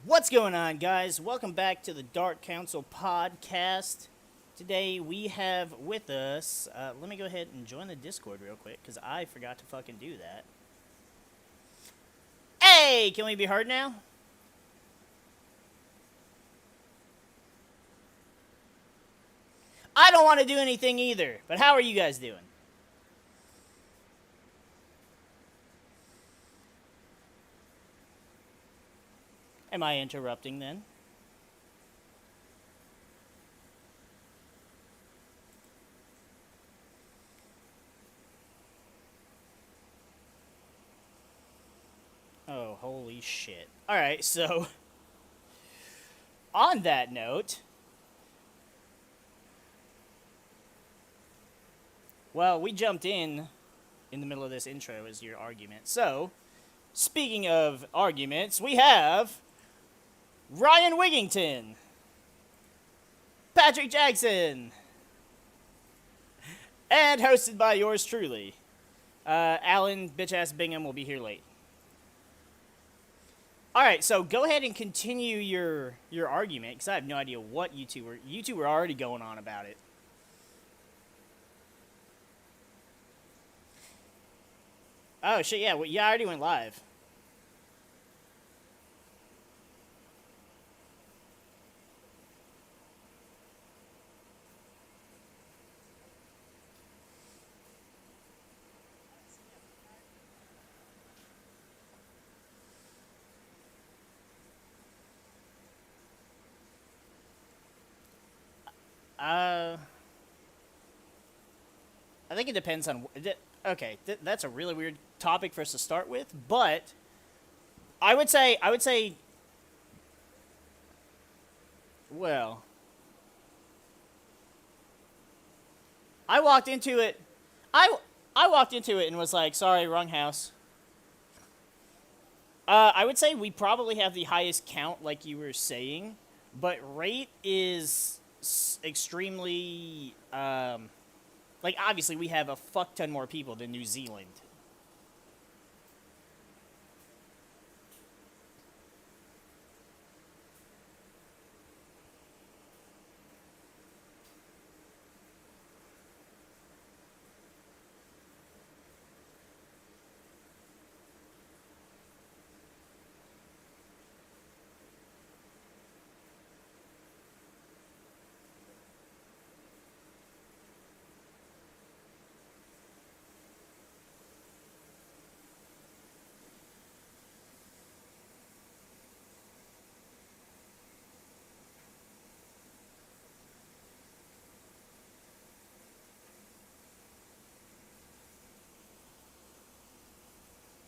What's going on, guys? Welcome back to the Dark Council podcast. Today we have with us, let me go ahead and join the Discord real quick because I forgot to fucking do that. Hey, can we be heard now? I don't want to do anything either, but how are you guys doing? Am I interrupting then? Oh, holy shit. Alright, so, on that note, well, we jumped in the middle of this intro as your argument. So, speaking of arguments, we have Ryan Wigington, Patrick Jackson, and hosted by yours truly. Alan Bitch-Ass Bingham will be here late. Alright, so go ahead and continue your argument, because I have no idea what you two were already going on about it. Oh, shit, yeah, I already went live. Uh, I think it depends on. Okay, that's a really weird topic for us to start with, but I would say, well, I walked into it. I I walked into it and was like, sorry, wrong house. I would say we probably have the highest count, like you were saying, but rate is extremely like obviously we have a fuck ton more people than New Zealand.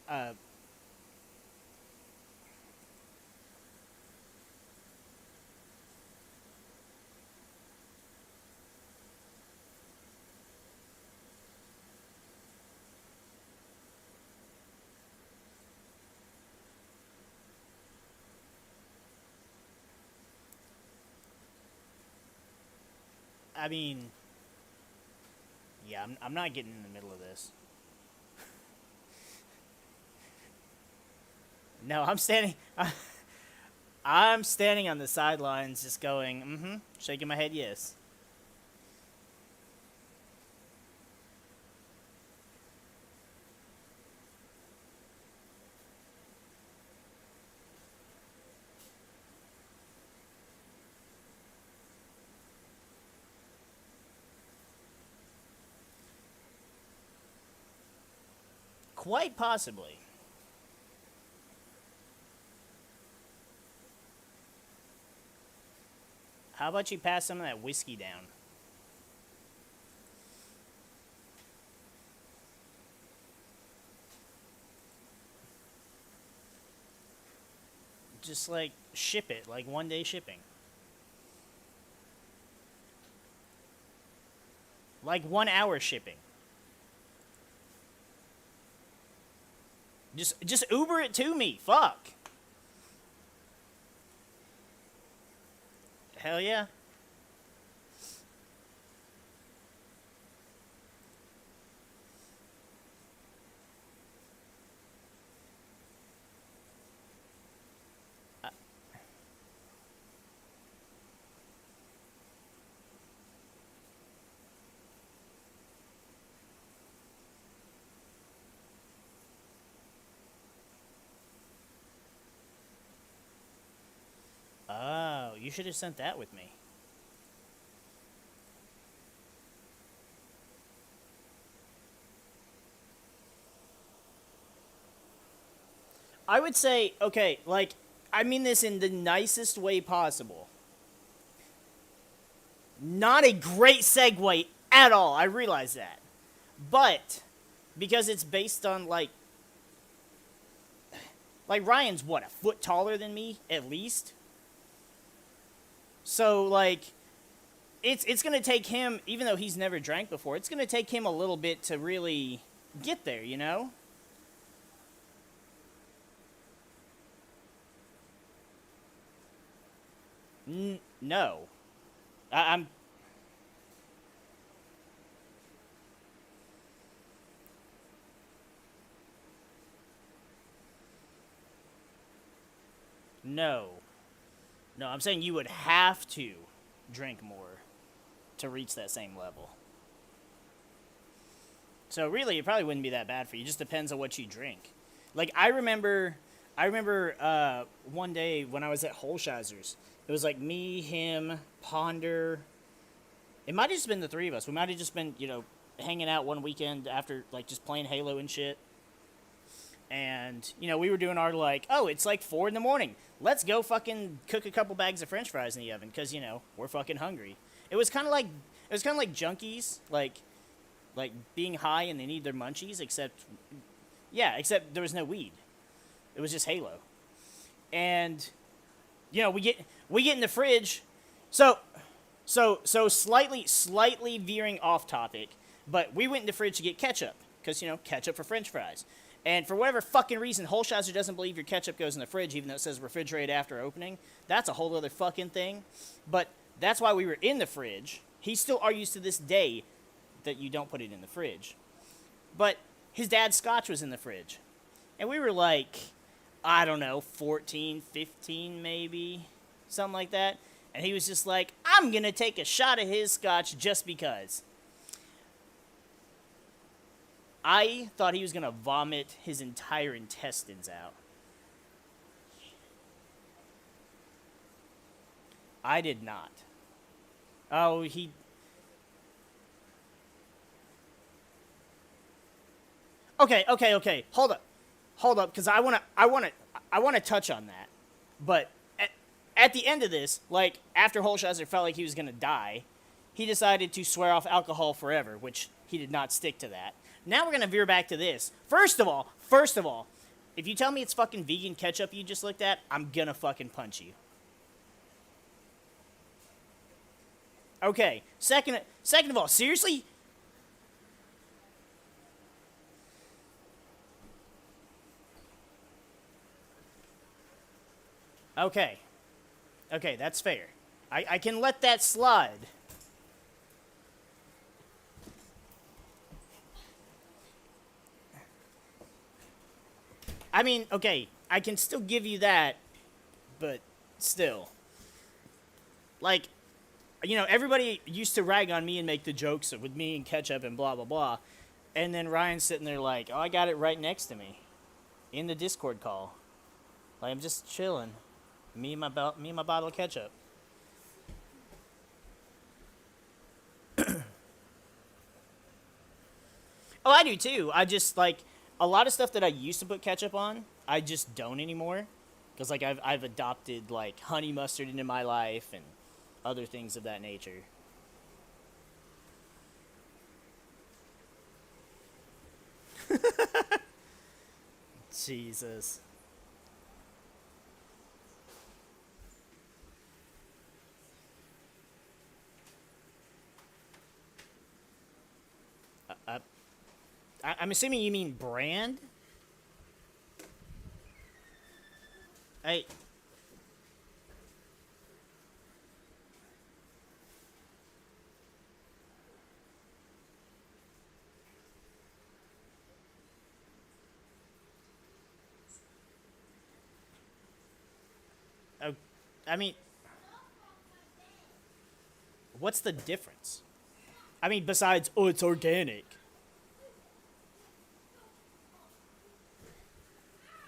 Uh, I mean, yeah, I'm not getting in the middle of this. No, I'm standing. I'm standing on the sidelines, just going, shaking my head, yes. Quite possibly. How about you pass some of that whiskey down? Just like ship it, like 1 day shipping. Like 1 hour shipping. Just Uber it to me. Fuck. Hell yeah. you should have sent that with me. I would say, okay, like, I mean this in the nicest way possible. Not a great segue at all, I realize that. But, because it's based on, like Ryan's, what, a foot taller than me, at least? So, like, it's going to take him, even though he's never drank before, it's going to take him a little bit to really get there, you know? No. I'm... No. No, I'm saying you would have to drink more to reach that same level. So really, it probably wouldn't be that bad for you. It just depends on what you drink. Like I remember one day when I was at Holshazer's, it was like me, him, Ponder. It might have just been the three of us. We might have just been, hanging out one weekend after like just playing Halo and shit. And we were doing our like, oh, it's like 4 in the morning. Let's go fucking cook a couple bags of French fries in the oven because we're fucking hungry. It was kind of like junkies, like being high and they need their munchies, except there was no weed. It was just Halo. And we get in the fridge. So slightly veering off topic, but we went in the fridge to get ketchup because ketchup for French fries. And for whatever fucking reason, Holshouser doesn't believe your ketchup goes in the fridge, even though it says refrigerate after opening. That's a whole other fucking thing. But that's why we were in the fridge. He still argues to this day that you don't put it in the fridge. But his dad's scotch was in the fridge. And we were like, I don't know, 14, 15 maybe, something like that. And he was just like, I'm going to take a shot of his scotch just because. I thought he was going to vomit his entire intestines out. I did not. Oh, he... Okay. Hold up, because I wanna touch on that. But at the end of this, like after Holshouser felt like he was gonna die, he decided to swear off alcohol forever, which he did not stick to that. Now we're gonna veer back to this. First of all, if you tell me it's fucking vegan ketchup you just looked at, I'm gonna fucking punch you. Okay. Second of all, seriously? Okay. Okay, that's fair. I can let that slide. I mean, okay, I can still give you that, but still. Like, everybody used to rag on me and make the jokes with me and ketchup and blah, blah, blah. And then Ryan's sitting there like, oh, I got it right next to me in the Discord call. Like, I'm just chilling. Me and my bottle of ketchup. Oh, I do too. I just, like, a lot of stuff that I used to put ketchup on, I just don't anymore. Because, like, I've adopted, like, honey mustard into my life and other things of that nature. Jesus. Uh, I'm assuming you mean brand? I... Oh, I mean... What's the difference? I mean, besides, oh, it's organic.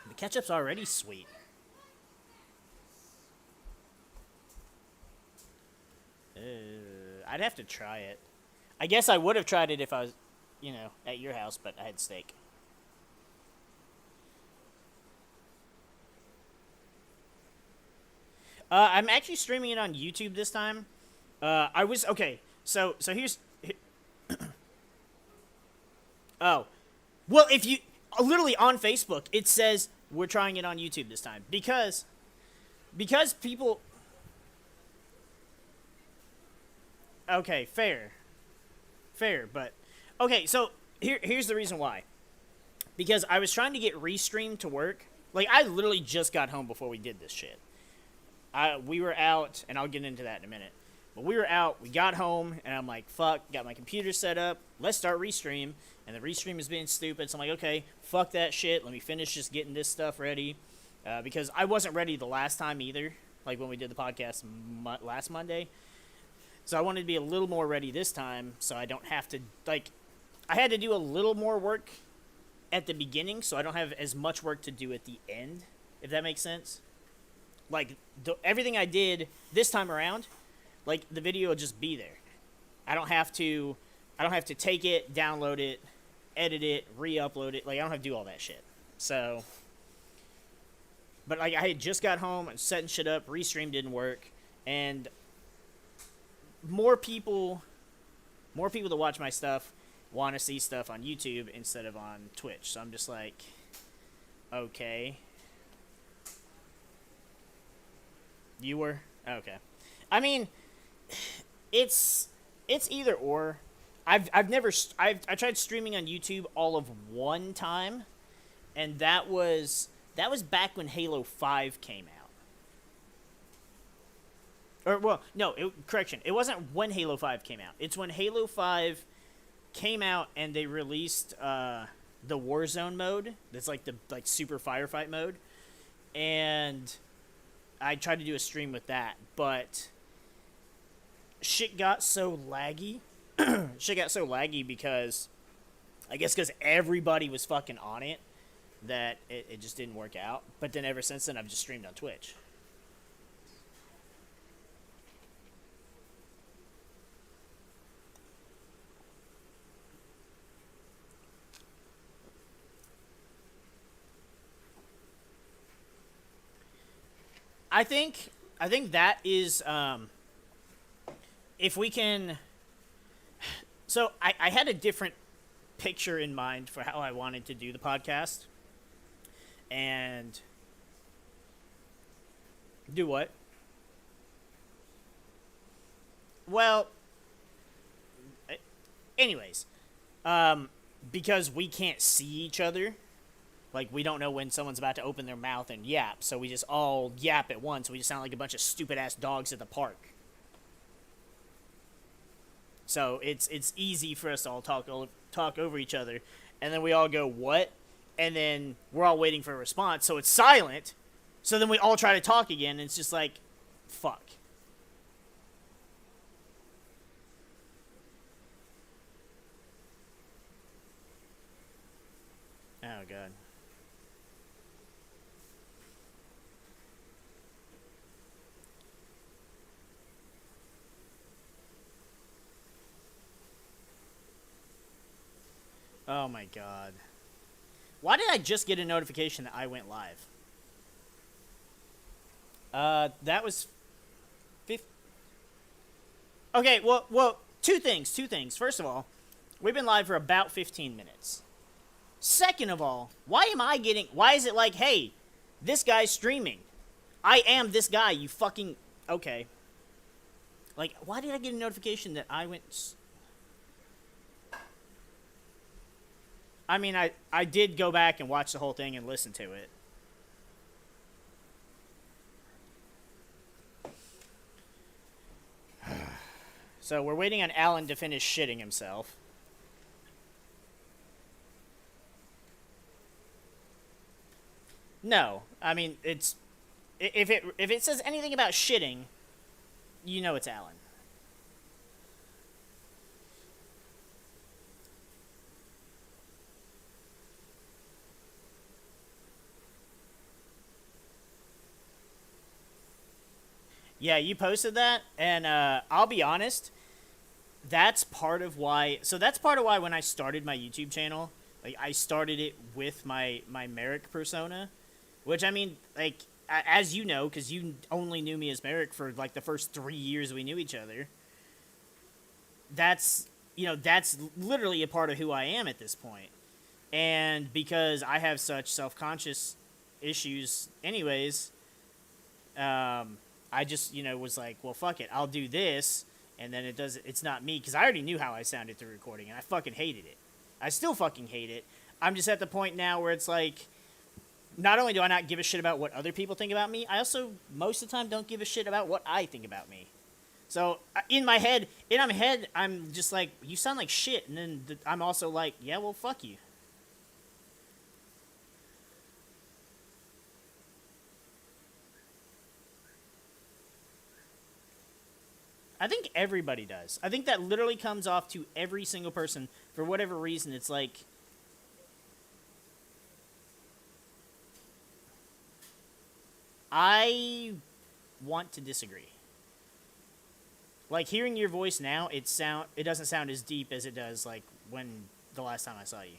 The ketchup's already sweet. I'd have to try it. I guess I would have tried it if I was, at your house, but I had steak. I'm actually streaming it on YouTube this time. I was okay. So here's. Oh, well, if you literally on Facebook, it says we're trying it on YouTube this time because people. Okay, fair, but okay. So here's the reason why. Because I was trying to get Restream to work. Like I literally just got home before we did this shit. We were out, and I'll get into that in a minute. But we were out, we got home, and I'm like, fuck, got my computer set up, let's start Restream. And the Restream is being stupid, so I'm like, okay, fuck that shit, let me finish just getting this stuff ready. Because I wasn't ready the last time either, like when we did the podcast last Monday. So I wanted to be a little more ready this time, so I don't have to, like, I had to do a little more work at the beginning, so I don't have as much work to do at the end, if that makes sense. Like, everything I did this time around, like, the video will just be there. I don't have to take it, download it, edit it, re-upload it. Like, I don't have to do all that shit. So, but, like, I had just got home and setting shit up. Restream didn't work. And more people that watch my stuff want to see stuff on YouTube instead of on Twitch. So I'm just like, okay. You were? Okay. I mean, it's either or. I tried streaming on YouTube all of one time, and that was back when Halo 5 came out. Or well, no, correction. It wasn't when Halo 5 came out. It's when Halo 5 came out and they released the Warzone mode. That's like the super firefight mode, and I tried to do a stream with that, but shit got so laggy. Shit got so laggy because, I guess because everybody was fucking on it, that it just didn't work out. But then ever since then, I've just streamed on Twitch. I think that is if we can. So I had a different picture in mind for how I wanted to do the podcast, and do what? Well, anyways, because we can't see each other. Like, we don't know when someone's about to open their mouth and yap, so we just all yap at once. We just sound like a bunch of stupid-ass dogs at the park. So it's easy for us to all talk over each other, and then we all go, what? And then we're all waiting for a response, so it's silent. So then we all try to talk again, and it's just like, fuck. Oh, God. Oh my God. Why did I just get a notification that I went live? That was... Okay, well, two things. First of all, we've been live for about 15 minutes. Second of all, why is it like, hey, this guy's streaming? I am this guy, you fucking... Okay. Like, why did I get a notification that I went... I mean, I did go back and watch the whole thing and listen to it. So we're waiting on Alan to finish shitting himself. No, I mean, it's... If it says anything about shitting, you know it's Alan. Yeah, you posted that, and I'll be honest, that's part of why. So that's part of why when I started my YouTube channel, like I started it with my Marik persona, which I mean, like as you know, because you only knew me as Marik for like the first 3 years we knew each other. That's that's literally a part of who I am at this point. And because I have such self-conscious issues anyways, I just was like, well, fuck it, I'll do this, and then it's not me, because I already knew how I sounded through recording, and I fucking hated it. I still fucking hate it. I'm just at the point now where it's like, not only do I not give a shit about what other people think about me, I also most of the time don't give a shit about what I think about me. So in my head, I'm just like, you sound like shit, and then I'm also like, yeah, well, fuck you. I think everybody does. I think that literally comes off to every single person for whatever reason. It's like, I want to disagree. Like hearing your voice now, it doesn't sound as deep as it does like when the last time I saw you.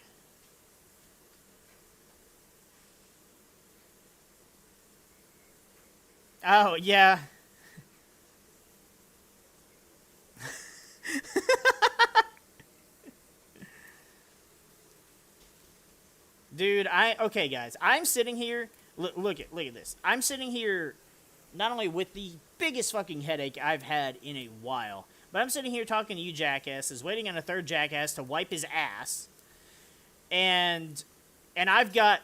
Oh yeah. Dude, okay guys. I'm sitting here look at this. I'm sitting here not only with the biggest fucking headache I've had in a while, but I'm sitting here talking to you jackasses, waiting on a third jackass to wipe his ass. And I've got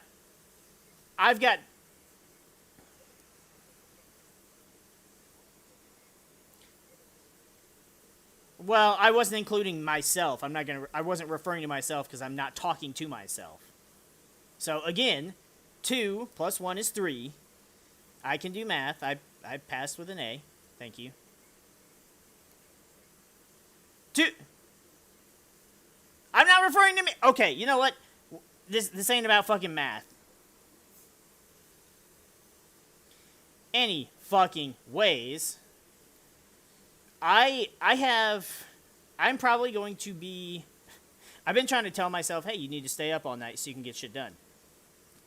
well, I wasn't including myself. I wasn't referring to myself because I'm not talking to myself. So again, 2 plus 1 is 3. I can do math. I passed with an A. Thank you. 2. I'm not referring to me. Okay, you know what? This ain't about fucking math. Any fucking ways. I'm probably going to be. I've been trying to tell myself, hey, you need to stay up all night so you can get shit done.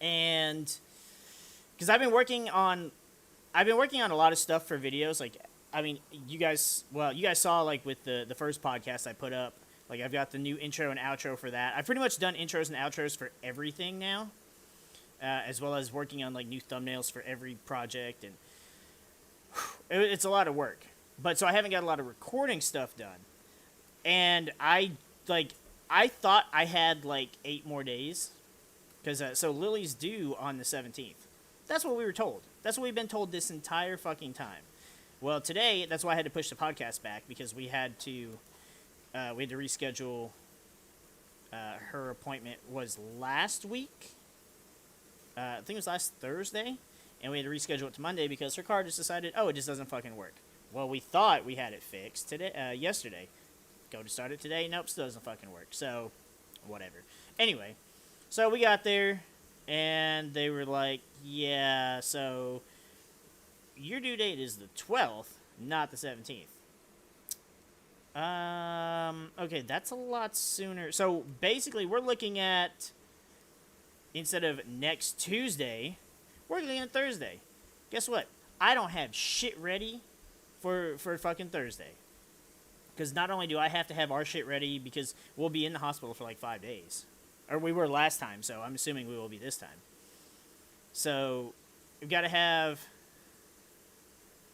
And because I've been working on a lot of stuff for videos. Like, I mean, you guys saw like with the first podcast I put up. Like, I've got the new intro and outro for that. I've pretty much done intros and outros for everything now, as well as working on like new thumbnails for every project, and it's a lot of work. But so I haven't got a lot of recording stuff done, and I thought I had like 8 more days, because so Lily's due on the 17th. That's what we were told. That's what we've been told this entire fucking time. Well, today, that's why I had to push the podcast back, because we had to reschedule. Her appointment was last week. I think it was last Thursday, and we had to reschedule it to Monday because her car just decided, oh, it just doesn't fucking work. Well, we thought we had it fixed yesterday. Go to start it today. Nope, still doesn't fucking work. So, whatever. Anyway, so we got there, and they were like, yeah, so your due date is the 12th, not the 17th. Okay, that's a lot sooner. So, basically, we're looking at, instead of next Tuesday, we're looking at Thursday. Guess what? I don't have shit ready for fucking Thursday. Because not only do I have to have our shit ready, because we'll be in the hospital for like 5 days. Or we were last time, so I'm assuming we will be this time. So, we've got to have...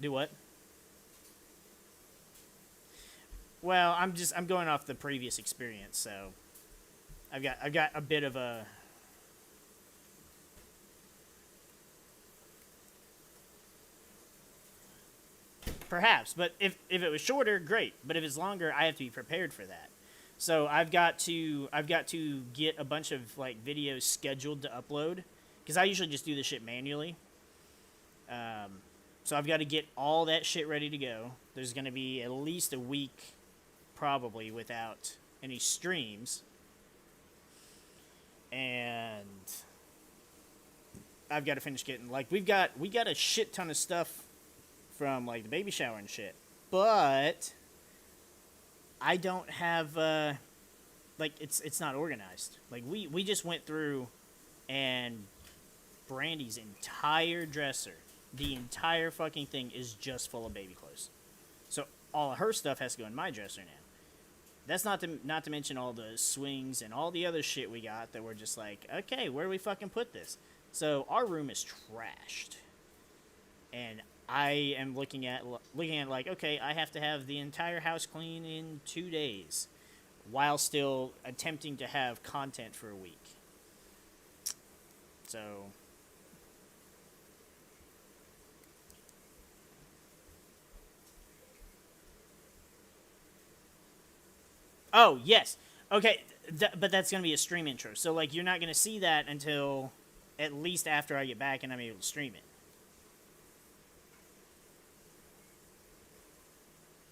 Do what? Well, I'm going off the previous experience, so... I've got a bit of a... Perhaps, but if it was shorter, great. But if it's longer, I have to be prepared for that. So I've got to get a bunch of like videos scheduled to upload, because I usually just do this shit manually. So I've got to get all that shit ready to go. There's going to be at least a week, probably, without any streams, and I've got to finish getting like we got a shit ton of stuff from like the baby shower and shit, but I don't have like it's not organized. Like we just went through and Brandy's entire dresser, the entire fucking thing is just full of baby clothes. So all of her stuff has to go in my dresser now. That's not to mention all the swings and all the other shit we got that we're just like, okay, where do we fucking put this? So our room is trashed, and I am looking at like, okay, I have to have the entire house clean in 2 days, while still attempting to have content for a week. So. Oh, yes. Okay, but that's going to be a stream intro. So, like, you're not going to see that until at least after I get back and I'm able to stream it.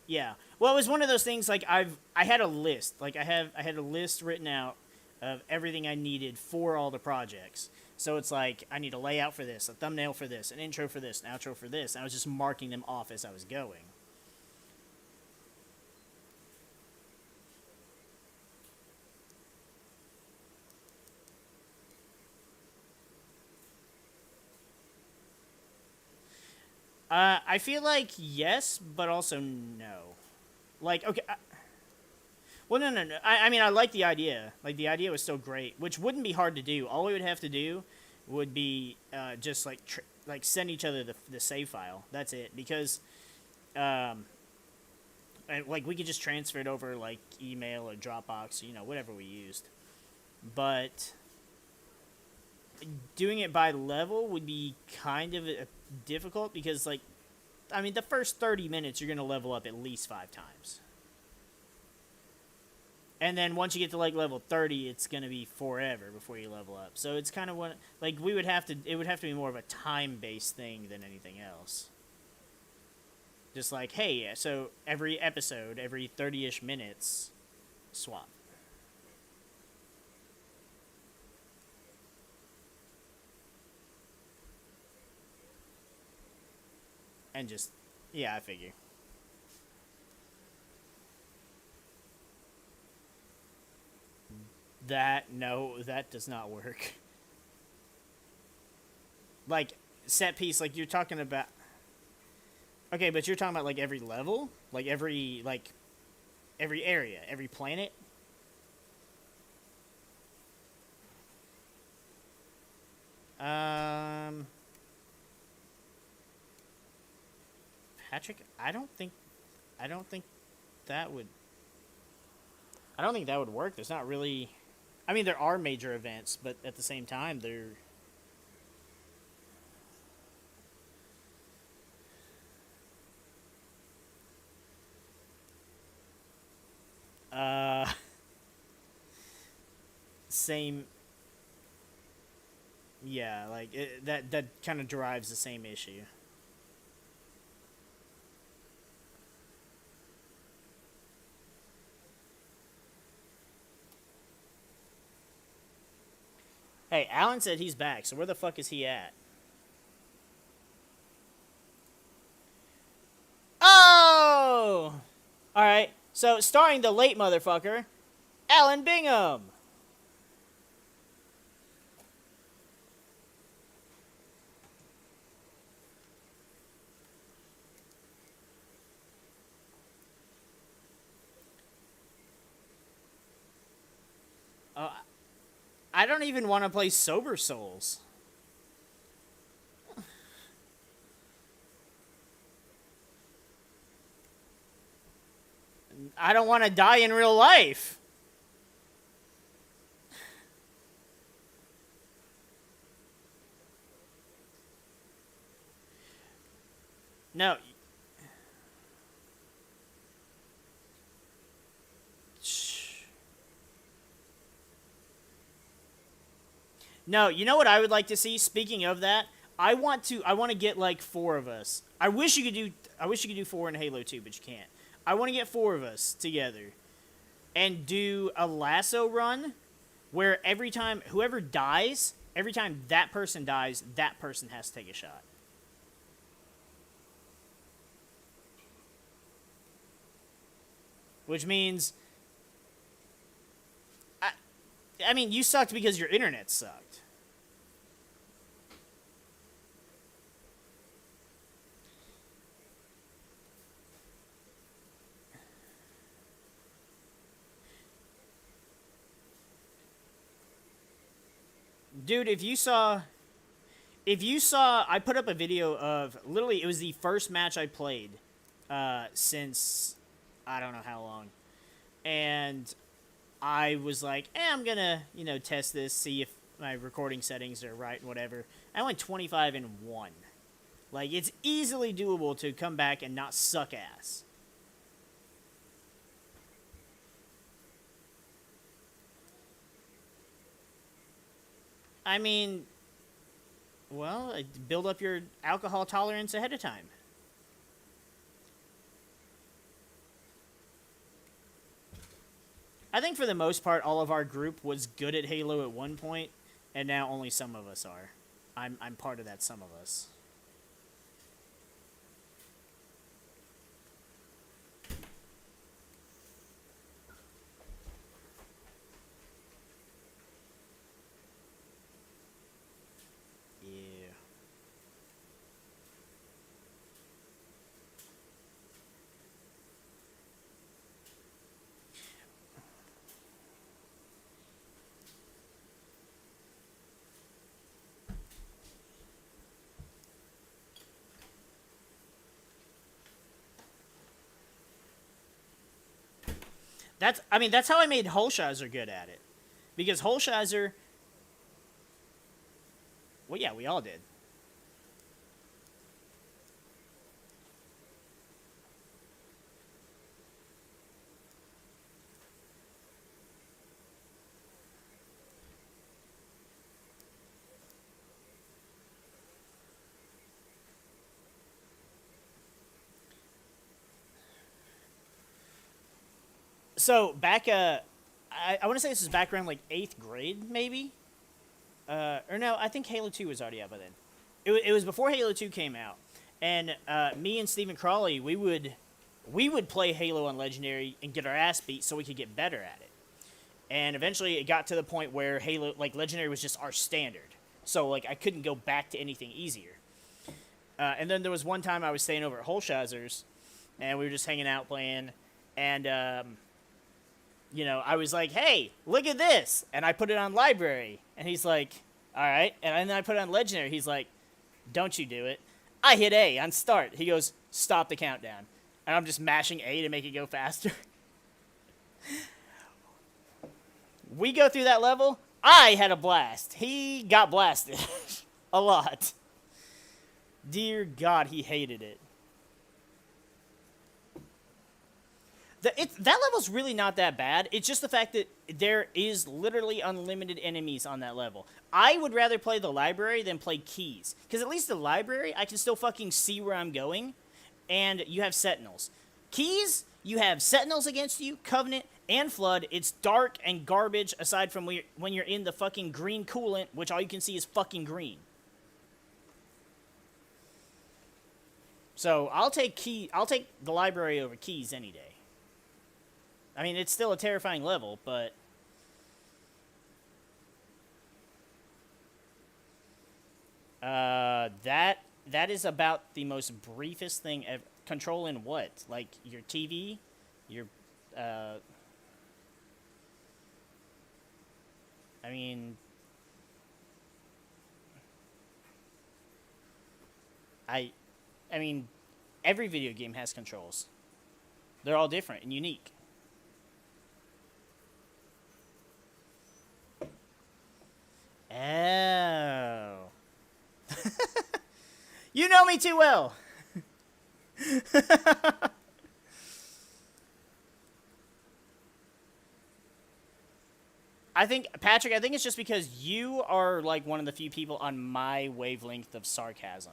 Yeah. Well, it was one of those things, like, I had a list. Like, I had a list written out of everything I needed for all the projects. So it's like, I need a layout for this, a thumbnail for this, an intro for this, an outro for this. And I was just marking them off as I was going. I feel like yes, but also no. Like, okay. Well, no. I mean, I like the idea. Like, the idea was still great, which wouldn't be hard to do. All we would have to do would be just, like, send each other the save file. That's it. Because, like, we could just transfer it over, like, email or Dropbox, you know, whatever we used. But doing it by level would be kind of difficult because, like, I mean, the first 30 minutes you're going to level up at least 5 times. And then once you get to, like, level 30, it's going to be forever before you level up. So it's kind of one, like, it would have to be more of a time-based thing than anything else. Just like, hey, so every episode, every 30-ish minutes, swap. And just, yeah, I figure. No, that does not work. Like, set piece, like, you're talking about... Okay, but you're talking about, like, every level? Like, every area, every planet? Patrick, I don't think that would... I don't think that would work. There's not really... I mean, there are major events, but at the same time, they're... Same... Yeah, like, that kind of derives the same issue. Hey, Alan said he's back, so where the fuck is he at? Oh! Alright, so starring the late motherfucker, Alan Bingham! I don't even want to play Sober Souls. I don't want to die in real life. No. No, you know what I would like to see? Speaking of that, I want to get like 4 of us. I wish you could do 4 in Halo 2, but you can't. I want to get 4 of us together and do a lasso run where every time whoever dies, every time that person dies, that person has to take a shot. which means, I, I mean, you sucked because your internet sucked. Dude, if you saw, I put up a video of, literally, it was the first match I played since I don't know how long. And I was like, I'm gonna, test this, see if my recording settings are right and whatever. I went 25-1. Like, it's easily doable to come back and not suck ass. I mean, well, build up your alcohol tolerance ahead of time. I think for the most part, all of our group was good at Halo at one point, and now only some of us are. I'm part of that some of us. Yeah. That's how I made Holshizer good at it. Because Holshizer, well, yeah, we all did. So back, I want to say this is back around like 8th grade, maybe. Or no, I think Halo 2 was already out by then. It was before Halo 2 came out, and me and Stephen Crawley, we would play Halo on Legendary and get our ass beat so we could get better at it. And eventually, it got to the point where Halo, like Legendary, was just our standard. So like I couldn't go back to anything easier. And then there was one time I was staying over at Holshizer's, and we were just hanging out playing, and I was like, hey, look at this. And I put it on library. And he's like, all right. And then I put it on legendary. He's like, don't you do it. I hit A on start. He goes, stop the countdown. And I'm just mashing A to make it go faster. We go through that level. I had a blast. He got blasted. A lot. Dear God, he hated it. That level's really not that bad. It's just the fact that there is literally unlimited enemies on that level. I would rather play the library than play keys. Because at least the library, I can still fucking see where I'm going. And you have sentinels. Keys, you have sentinels against you, Covenant, and Flood. It's dark and garbage aside from when you're in the fucking green coolant, which all you can see is fucking green. So I'll take the library over keys any day. I mean, it's still a terrifying level, but that is about the most briefest thing ever. Controlling what? Like your TV, your I mean, I mean, every video game has controls. They're all different and unique. Oh. You know me too well. Patrick, I think it's just because you are like one of the few people on my wavelength of sarcasm.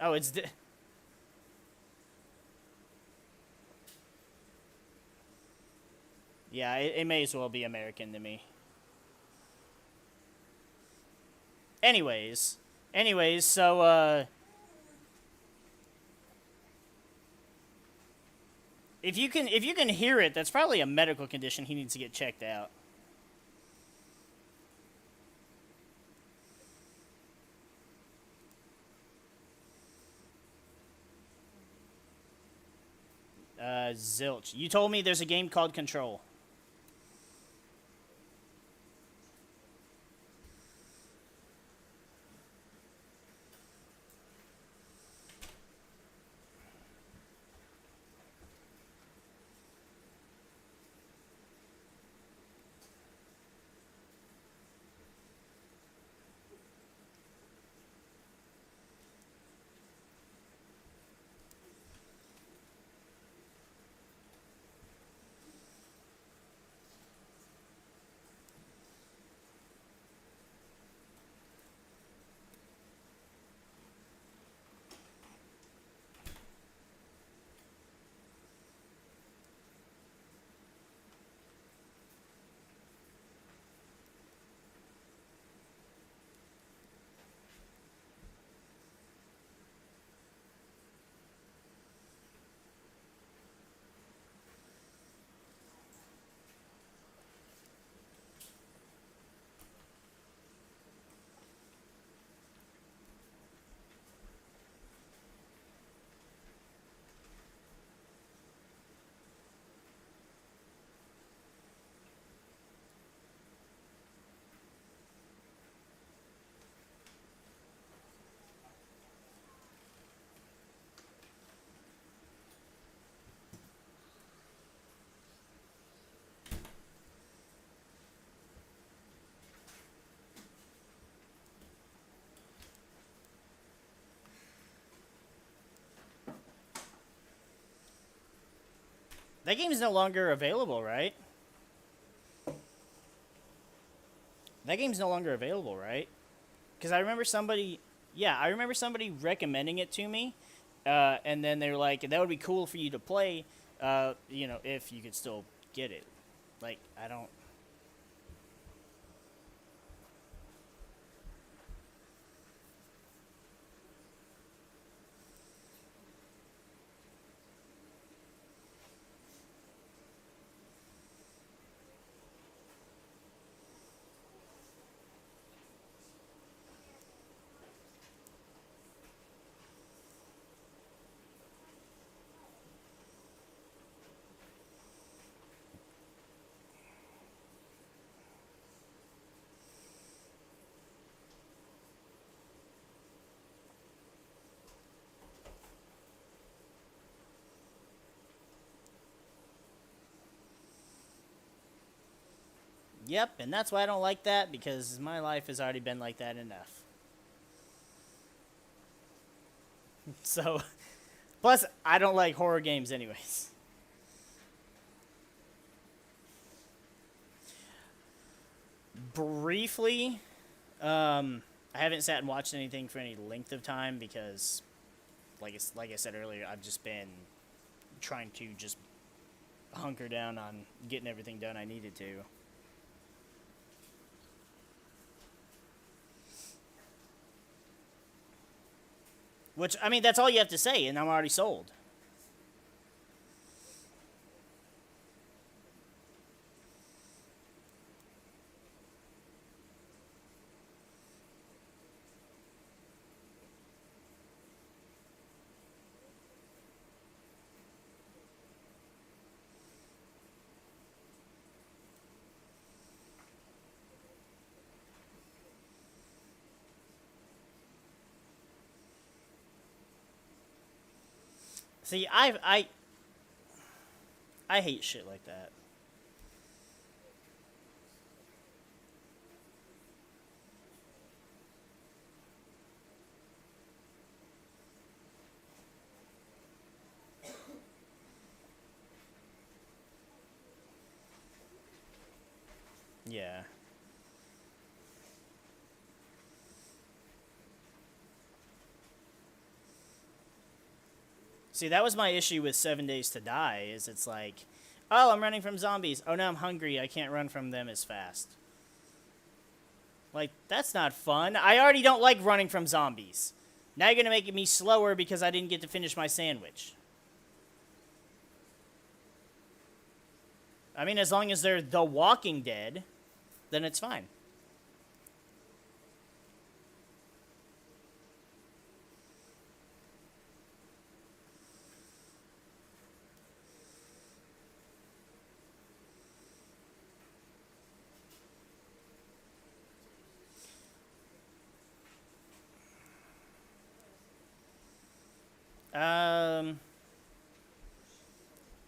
Oh, yeah, it may as well be American to me. Anyways, so If you can hear it, that's probably a medical condition he needs to get checked out. Zilch. You told me there's a game called Control. That game is no longer available, right? That game's no longer available, right? Because I remember somebody, yeah, I remember somebody recommending it to me, and then they were like, "That would be cool for you to play, if you could still get it." Like, I don't. Yep, and that's why I don't like that because my life has already been like that enough. So, plus I don't like horror games anyways. Briefly, I haven't sat and watched anything for any length of time because, like I said earlier, I've just been trying to just hunker down on getting everything done I needed to. Which, I mean, that's all you have to say, and I'm already sold. See, I hate shit like that. Yeah. See, that was my issue with 7 Days to Die. Is it's like, oh, I'm running from zombies. Oh, now I'm hungry. I can't run from them as fast. Like, that's not fun. I already don't like running from zombies. Now you're gonna make me slower because I didn't get to finish my sandwich. I mean, as long as they're The Walking Dead, then it's fine. Um,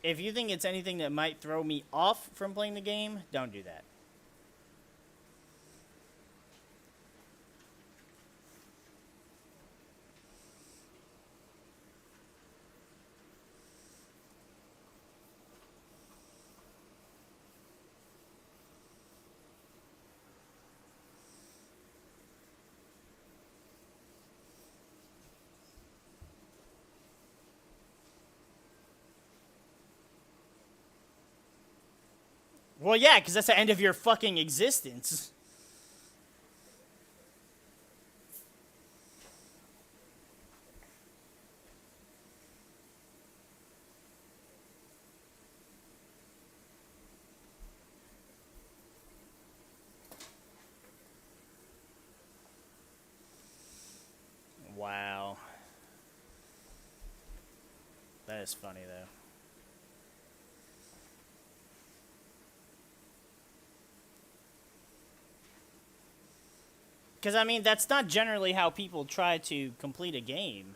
if you think it's anything that might throw me off from playing the game, don't do that. Well, yeah, because that's the end of your fucking existence. Wow. That is funny, though. Because, I mean, that's not generally how people try to complete a game.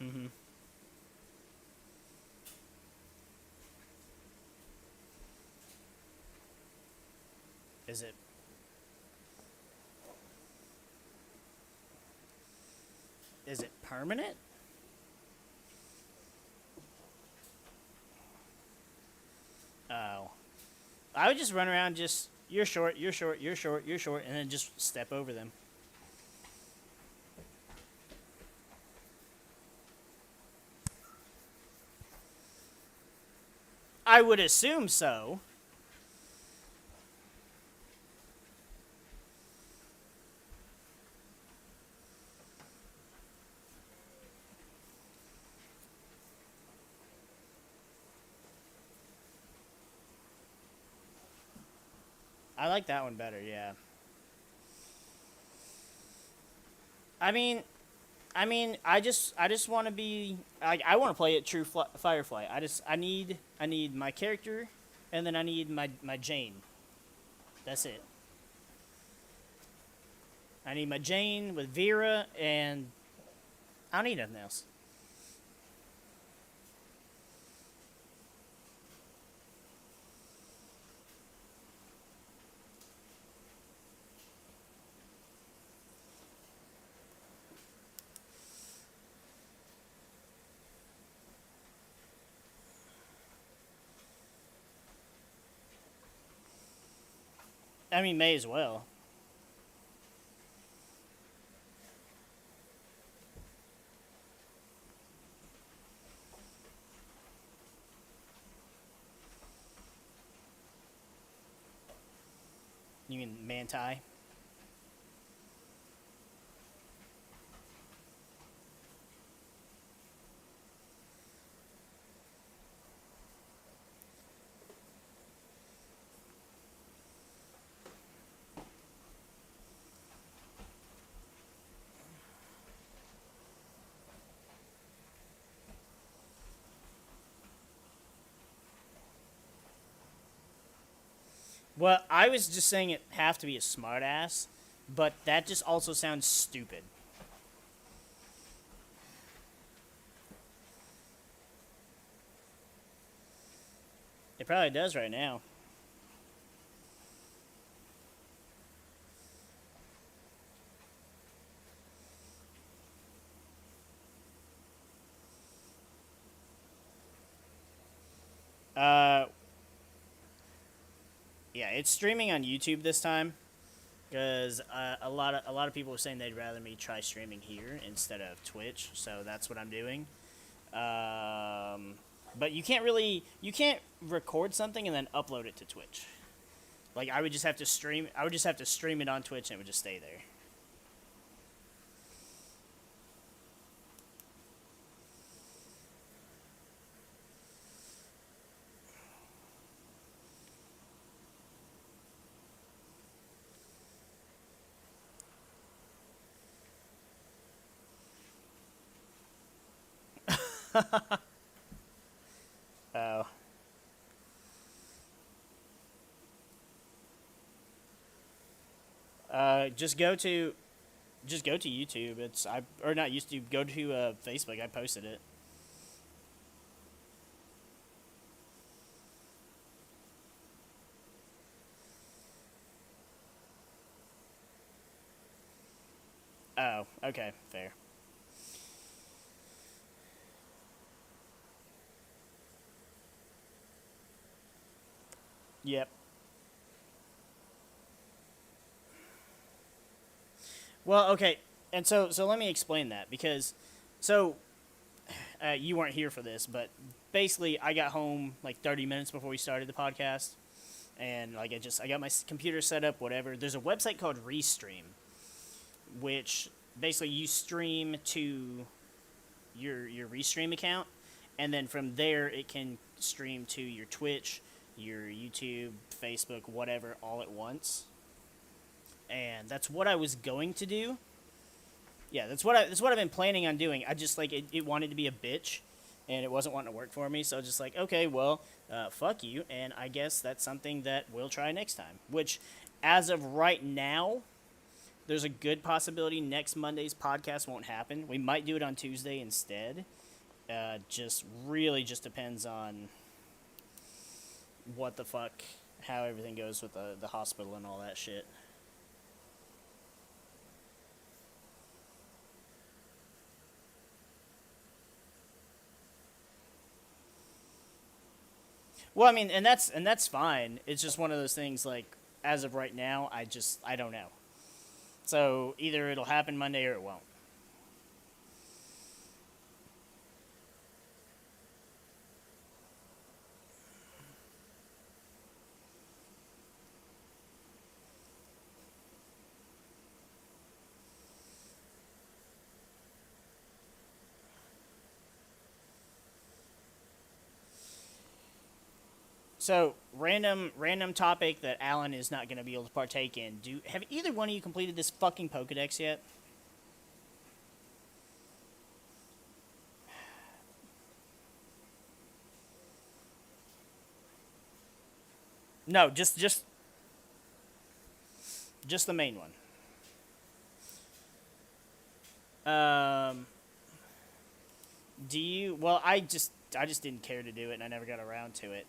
Mm-hmm. Is it? Is it permanent? Oh. I would just run around just, you're short, you're short, you're short, you're short, and then just step over them. I would assume so. I like that one better, yeah. I mean, I just want to be. I want to play it true Firefly. I need my character, and then I need my Jane. That's it. I need my Jane with Vera, and I don't need nothing else. I mean, may as well. You mean Manti? Well, I was just saying it have to be a smartass, but that just also sounds stupid. It probably does right now. Uh, yeah, it's streaming on YouTube this time because a lot of people were saying they'd rather me try streaming here instead of Twitch, so that's what I'm doing. Um, but you can't record something and then upload it to Twitch. Like I would just have to stream it on Twitch and it would just stay there. Oh. Uh, just go to just go to YouTube. It's I or not YouTube. Go to Facebook. I posted it. Oh, okay, fair. Yep. Well, okay, and so let me explain that because so you weren't here for this, but basically I got home like 30 minutes before we started the podcast, and like I got my computer set up, whatever. There's a website called Restream, which basically you stream to your Restream account, and then from there it can stream to your Twitch, your YouTube, Facebook, whatever, all at once. And that's what I was going to do. Yeah, that's what I've been planning on doing. I just like it wanted to be a bitch, and it wasn't wanting to work for me. So just like, okay, well, fuck you, and I guess that's something that we'll try next time. Which, as of right now, there's a good possibility next Monday's podcast won't happen. We might do it on Tuesday instead. Just really just depends on what the fuck, how everything goes with the hospital and all that shit. Well, I mean, and that's fine. It's just one of those things. Like as of right now, I don't know. So either it'll happen Monday or it won't. So random topic that Alan is not going to be able to partake in. Do have either one of you completed this fucking Pokedex yet? No, just the main one. Um, do you? Well, I just didn't care to do it, and I never got around to it.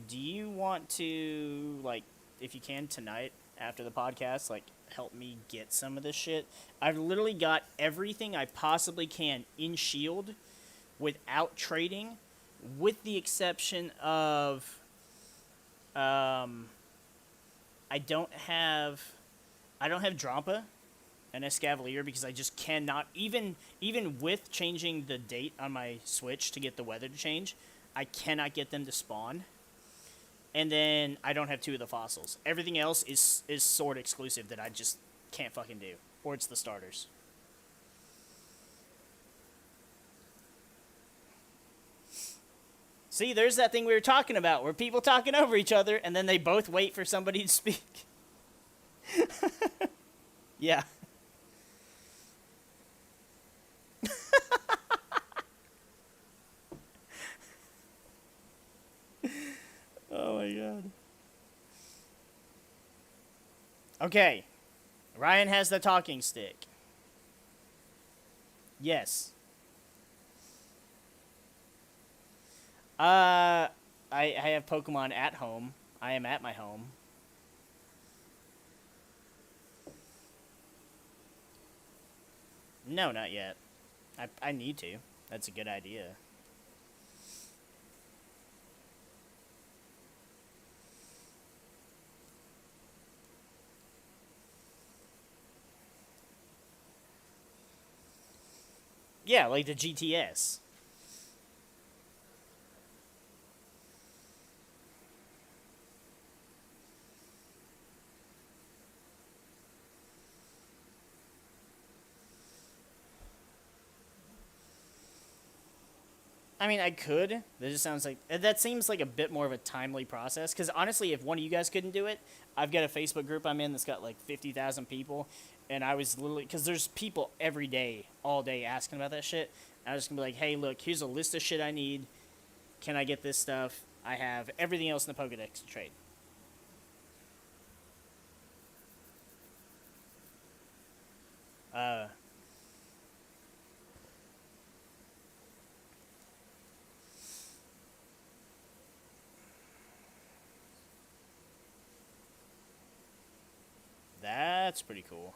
Do you want to like, if you can tonight after the podcast, like help me get some of this shit? I've literally got everything I possibly can in Shield without trading, with the exception of um, I don't have I don't have Drampa and Escavalier because I just cannot even with changing the date on my Switch to get the weather to change, I cannot get them to spawn. And then I don't have two of the fossils. Everything else is sword exclusive that I just can't fucking do, or it's the starters. See, there's that thing we were talking about where people talking over each other and then they both wait for somebody to speak. Yeah. Oh my god. Okay. Ryan has the talking stick. Yes. I have Pokemon at home. I am at my home. No, not yet. I need to. That's a good idea. Yeah, like the GTS. I mean, I could. That just sounds like that seems like a bit more of a timely process. Because honestly, if one of you guys couldn't do it, I've got a Facebook group I'm in that's got like 50,000 people, and I was literally because there's people every day, all day asking about that shit. I was just gonna be like, hey, look, here's a list of shit I need. Can I get this stuff? I have everything else in the Pokedex to trade. Uh, that's pretty cool.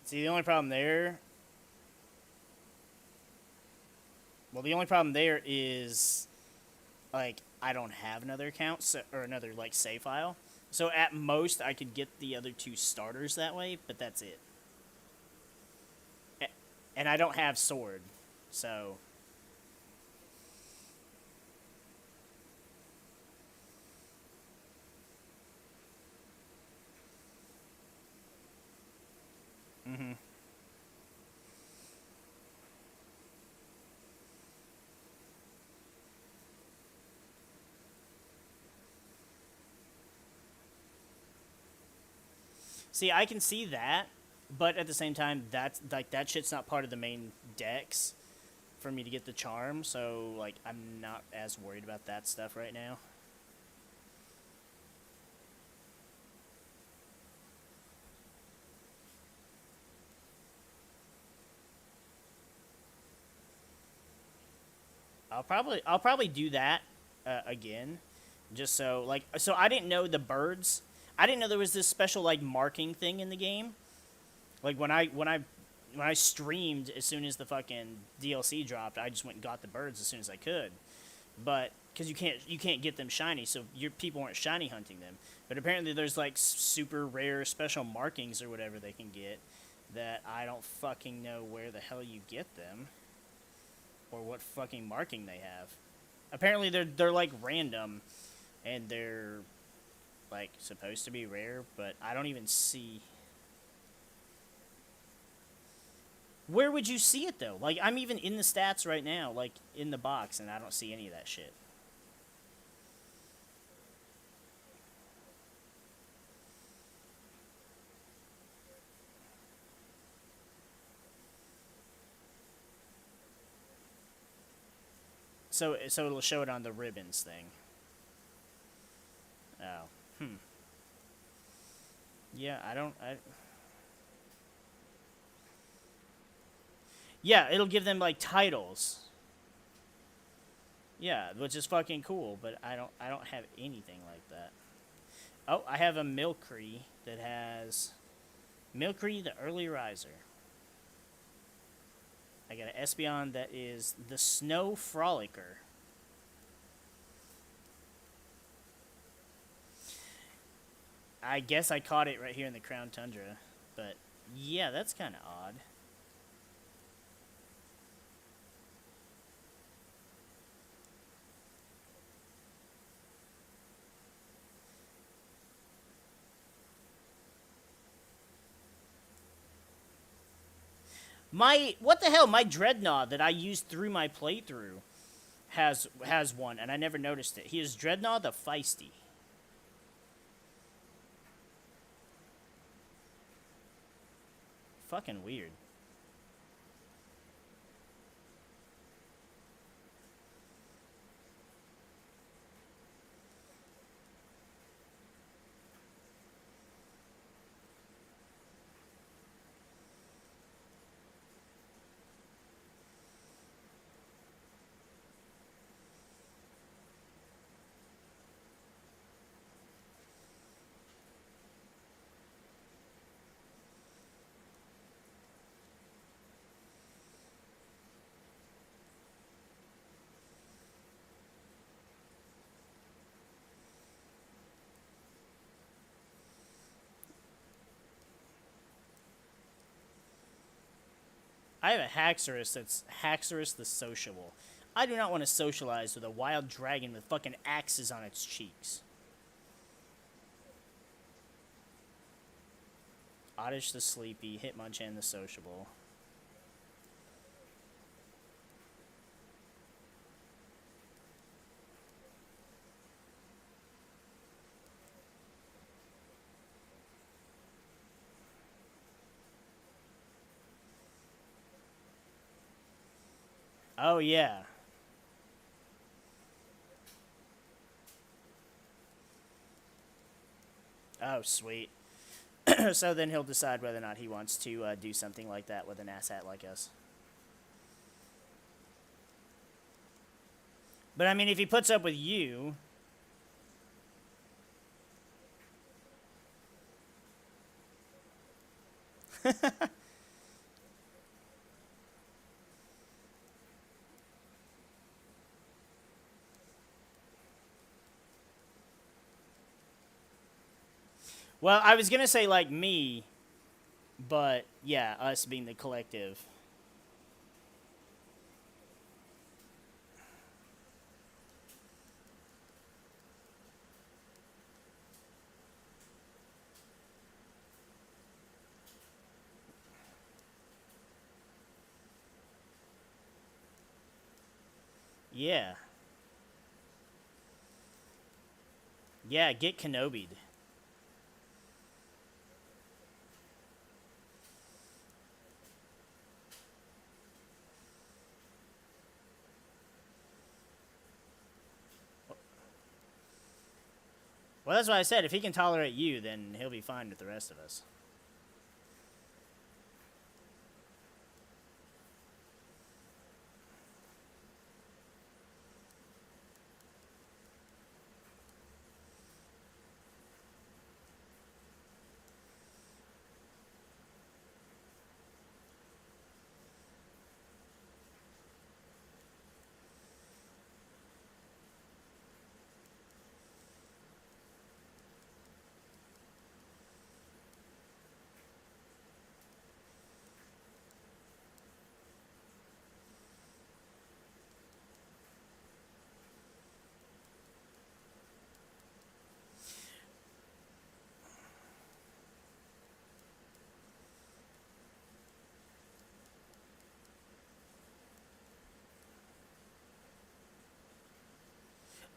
See, the only problem there. Well, the only problem there is like I don't have another account or another like save file. So at most I could get the other two starters that way, but that's it. And I don't have sword, so hmm. See, I can see that, but at the same time, that's like that shit's not part of the main decks for me to get the charm. So like, I'm not as worried about that stuff right now. I'll probably do that again, just so like so I didn't know the birds. I didn't know there was this special like marking thing in the game. Like when I streamed as soon as the fucking DLC dropped, I just went and got the birds as soon as I could. But because you can't get them shiny, so your people weren't shiny hunting them. But apparently there's like super rare special markings or whatever they can get that I don't fucking know where the hell you get them or what fucking marking they have. Apparently they're like random and they're like supposed to be rare, but I don't even see. Where would you see it though? Like I'm even in the stats right now, like in the box, and I don't see any of that shit. So it'll show it on the ribbons thing. Oh, hmm. Yeah, I don't. Yeah, it'll give them like titles. Yeah, which is fucking cool, but I don't have anything like that. Oh, I have a Milkree that has Milkree the Early Riser. I got an Espeon that is the Snow Frolicker. I guess I caught it right here in the Crown Tundra, but yeah, that's kind of odd. My what the hell? My Dreadnought that I used through my playthrough has one, and I never noticed it. He is Dreadnought the Feisty. Fucking weird. I have a Haxorus that's Haxorus the Sociable. I do not want to socialize with a wild dragon with fucking axes on its cheeks. Oddish the Sleepy, Hitmonchan the Sociable. Oh, yeah. Oh, sweet. So then he'll decide whether or not he wants to do something like that with an asshat like us. But I mean, if he puts up with you... Well, I was gonna say like me, but yeah, us being the collective. Yeah. Yeah, get Kenobi'd. Well, that's what I said. If he can tolerate you, then he'll be fine with the rest of us.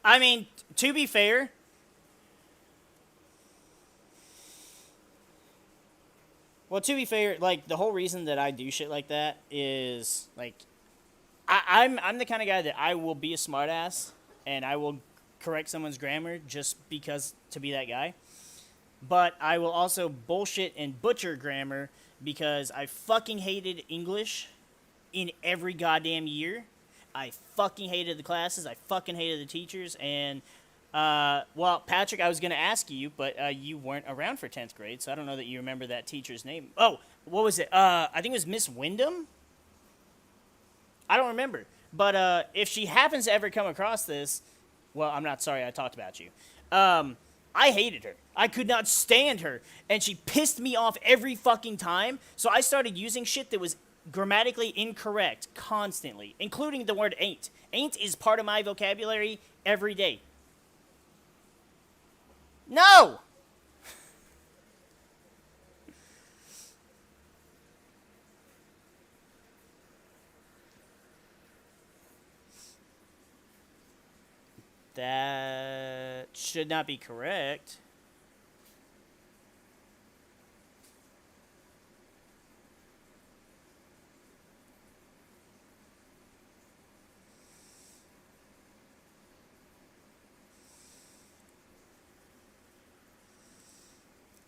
I mean, to be fair, like the whole reason that I do shit like that is like I'm the kind of guy that I will be a smartass and I will correct someone's grammar just because to be that guy. But I will also bullshit and butcher grammar because I fucking hated English in every goddamn year. I fucking hated the classes. I fucking hated the teachers. And, well, Patrick, I was going to ask you, but you weren't around for 10th grade, so I don't know that you remember that teacher's name. Oh, what was it? I think it was Miss Wyndham? I don't remember. But if she happens to ever come across this, well, I'm not sorry I talked about you. I hated her. I could not stand her. And she pissed me off every fucking time. So I started using shit that was grammatically incorrect constantly, including the word ain't. Ain't is part of my vocabulary every day. No! That should not be correct.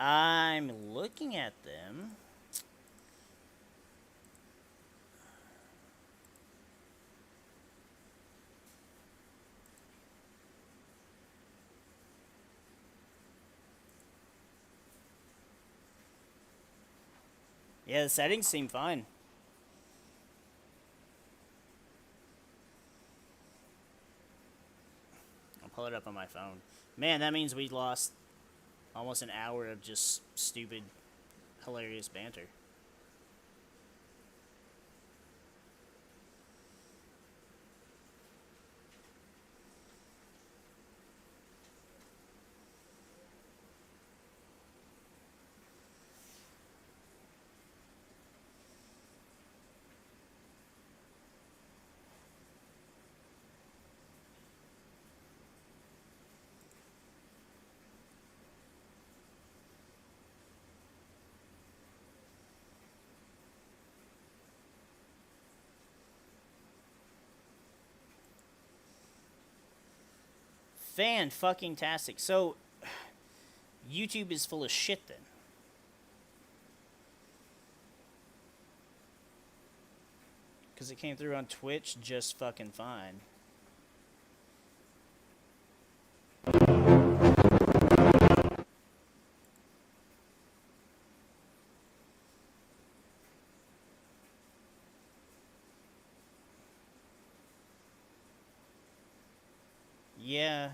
I'm looking at them. Yeah, the settings seem fine. I'll pull it up on my phone. Man, that means we lost almost an hour of just stupid, hilarious banter. Fan-fucking-tastic. So, YouTube is full of shit then. Because it came through on Twitch just fucking fine. Yeah.